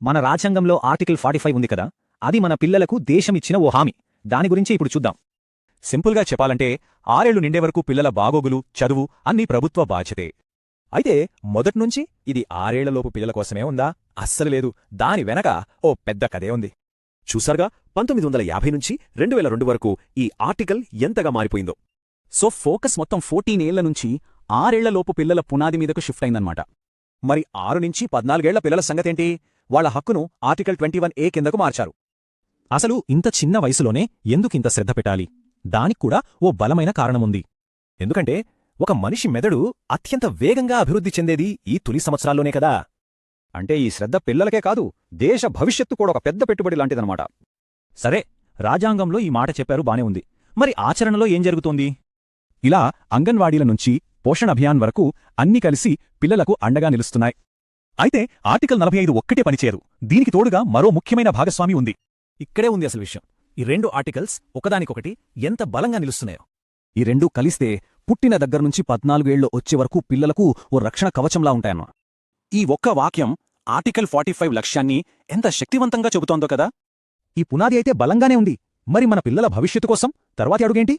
మన రాజ్యాంగంలో ఆర్టికల్ 45 ఉంది కదా, అది మన పిల్లలకు దేశమిచ్చిన ఓ హామీ. దాని గురించి ఇప్పుడు చూద్దాం. సింపుల్గా చెప్పాలంటే 6 ఏళ్లు నిండే వరకు పిల్లల బాగోగులు, చదువు అన్నీ ప్రభుత్వ బాధ్యతే. అయితే మొదట్నుంచి ఇది 6 ఏళ్లలోపు పిల్లల కోసమే ఉందా? అస్సలు లేదు. దాని వెనక ఓ పెద్ద కథే ఉంది. చూసారుగా, 1950 నుంచి 2002 వరకు ఈ ఆర్టికల్ ఎంతగా మారిపోయిందో. సో ఫోకస్ మొత్తం 14 ఏళ్ల నుంచి 6 ఏళ్లలోపు పిల్లల పునాది మీదకు షిఫ్ట్ అయిందన్నమాట. మరి 6 నుంచి 14 ఏళ్ల పిల్లల సంగతేంటి? వాళ్ల హక్కును ఆర్టికల్ 21A కిందకు మార్చారు. అసలు ఇంత చిన్న వయసులోనే ఎందుకింత శ్రద్ధ పెట్టాలి? దానిక్కూడా ఓ బలమైన కారణముంది. ఎందుకంటే ఒక మనిషి మెదడు అత్యంత వేగంగా అభివృద్ధి చెందేది ఈ తొలి సంవత్సరాల్లోనే కదా. అంటే ఈ శ్రద్ధ పిల్లలకే కాదు, దేశ భవిష్యత్తు కూడా ఒక పెద్ద పెట్టుబడి లాంటిదన్నమాట. సరే, రాజ్యాంగంలో ఈ మాట చెప్పారు, బానే ఉంది. మరి ఆచరణలో ఏం జరుగుతోంది? ఇలా అంగన్వాడీల నుంచి పోషణ అభియాన్ వరకు అన్నీ కలిసి పిల్లలకు అండగా నిలుస్తున్నాయి. అయితే ఆర్టికల్ 45 ఒక్కటే పనిచేయదు. దీనికి తోడుగా మరో ముఖ్యమైన భాగస్వామి ఉంది. ఇక్కడే ఉంది అసలు విషయం. ఈ 2 ఆర్టికల్స్ ఒకదానికొకటి ఎంత బలంగా నిలుస్తున్నాయో. ఈ రెండూ కలిస్తే పుట్టిన దగ్గర్నుంచి 14 ఏళ్లు వచ్చే వరకు పిల్లలకు ఓ రక్షణ కవచంలా ఉంటాయన్న. ఈ ఒక్క వాక్యం ఆర్టికల్ 45 లక్ష్యాన్ని ఎంత శక్తివంతంగా చెబుతోందో కదా. ఈ పునాది అయితే బలంగానే ఉంది. మరి మన పిల్లల భవిష్యత్తు కోసం తర్వాతి అడుగేంటి?